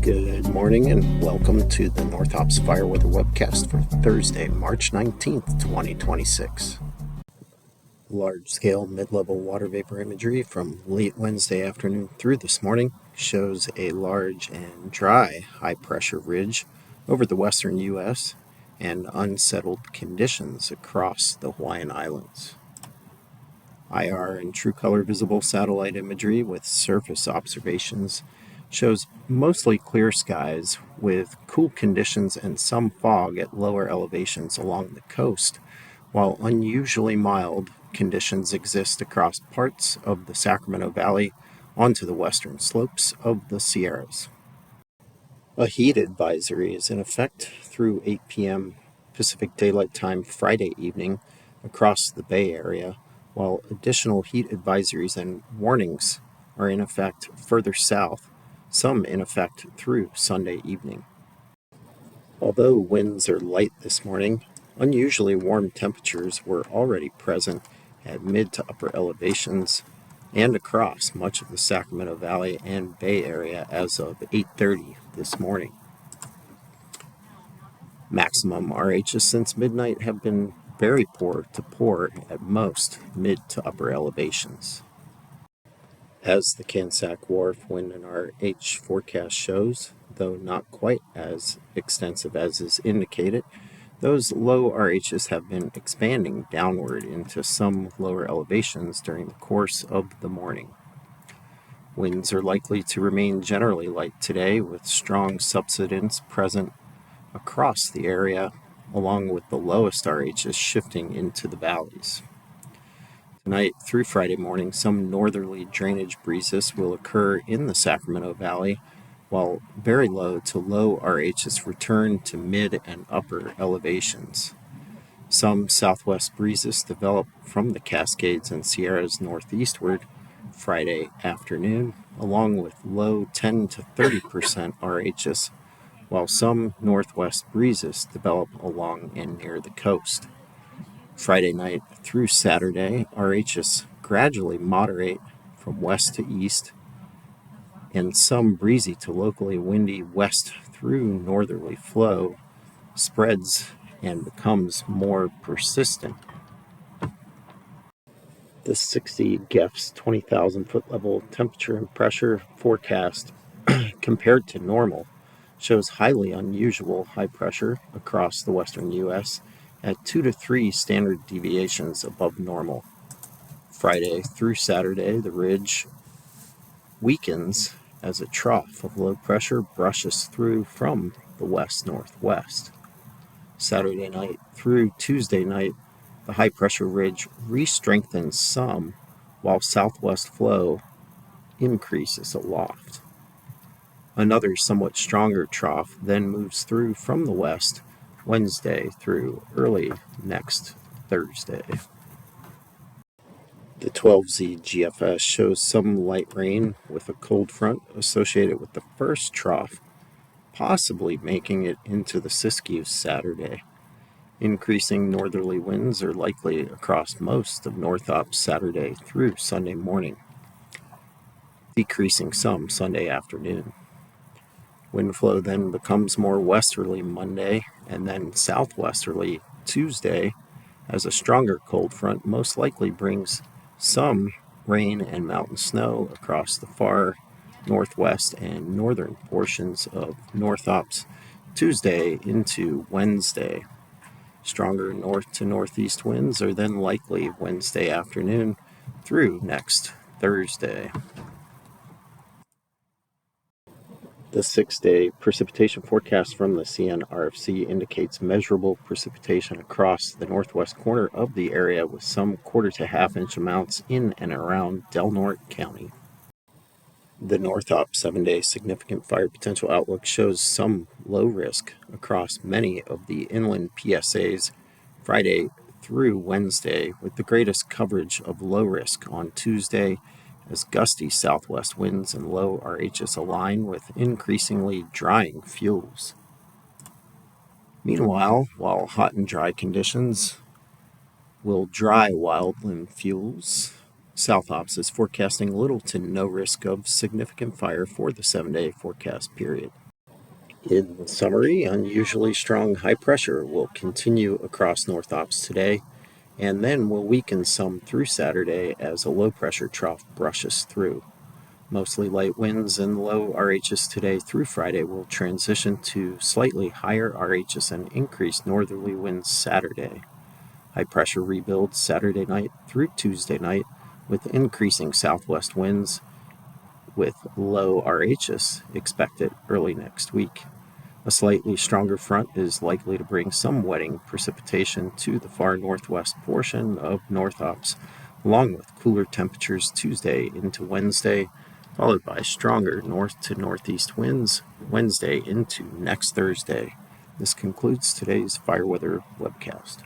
Good morning and welcome to the NorthOps Fire Weather Webcast for Thursday, March 19th, 2026. Large-scale mid-level water vapor imagery from late Wednesday afternoon through this morning shows a large and dry high-pressure ridge over the western U.S. and unsettled conditions across the Hawaiian Islands. IR and true color visible satellite imagery with surface observations shows mostly clear skies with cool conditions and some fog at lower elevations along the coast, while unusually mild conditions exist across parts of the Sacramento Valley onto the western slopes of the Sierras. A heat advisory is in effect through 8 p.m. Pacific Daylight Time Friday evening across the Bay Area, while additional heat advisories and warnings are in effect further south, some in effect through Sunday evening. Although winds are light this morning, unusually warm temperatures were already present at mid to upper elevations and across much of the Sacramento Valley and Bay Area as of 8:30 this morning. Maximum RHs since midnight have been very poor to poor at most mid to upper elevations. As the GACC Wharf wind and RH forecast shows, though not quite as extensive as is indicated, those low RHs have been expanding downward into some lower elevations during the course of the morning. Winds are likely to remain generally light today, with strong subsidence present across the area, along with the lowest RHs shifting into the valleys. Tonight through Friday morning, some northerly drainage breezes will occur in the Sacramento Valley, while very low to low RHs return to mid and upper elevations. Some southwest breezes develop from the Cascades and Sierras northeastward Friday afternoon, along with low 10 to 30% RHs, while some northwest breezes develop along and near the coast. Friday night through Saturday, RHs gradually moderate from west to east, and some breezy to locally windy west through northerly flow spreads and becomes more persistent. The 60 GEF's 20,000 foot level temperature and pressure forecast compared to normal shows highly unusual high pressure across the western U.S. at 2 to 3 standard deviations above normal. Friday through Saturday, the ridge weakens as a trough of low pressure brushes through from the west-northwest. Saturday night through Tuesday night, the high pressure ridge re-strengthens some, while southwest flow increases aloft. Another somewhat stronger trough then moves through from the west Wednesday through early next Thursday. The 12Z GFS shows some light rain with a cold front associated with the first trough, possibly making it into the Siskiyou Saturday. Increasing northerly winds are likely across most of NorthOps Saturday through Sunday morning, decreasing some Sunday afternoon. Wind flow then becomes more westerly Monday and then southwesterly Tuesday, as a stronger cold front most likely brings some rain and mountain snow across the far northwest and northern portions of NorthOps Tuesday into Wednesday. Stronger north to northeast winds are then likely Wednesday afternoon through next Thursday. The 6-day precipitation forecast from the CNRFC indicates measurable precipitation across the northwest corner of the area, with some quarter to half-inch amounts in and around Del Norte County. The NorthOps 7-day significant fire potential outlook shows some low risk across many of the inland PSAs Friday through Wednesday, with the greatest coverage of low risk on Tuesday, as gusty southwest winds and low RHs align with increasingly drying fuels. Meanwhile, while hot and dry conditions will dry wildland fuels, SouthOps is forecasting little to no risk of significant fire for the 7-day forecast period. In summary, unusually strong high pressure will continue across NorthOps today, and then will weaken some through Saturday as a low pressure trough brushes through. Mostly light winds and low RHS today through Friday will transition to slightly higher RHS and increased northerly winds Saturday. High pressure rebuilds Saturday night through Tuesday night with increasing southwest winds with low RHS expected early next week. A slightly stronger front is likely to bring some wetting precipitation to the far northwest portion of NorthOps, along with cooler temperatures Tuesday into Wednesday, followed by stronger north to northeast winds Wednesday into next Thursday. This concludes today's Fire Weather Webcast.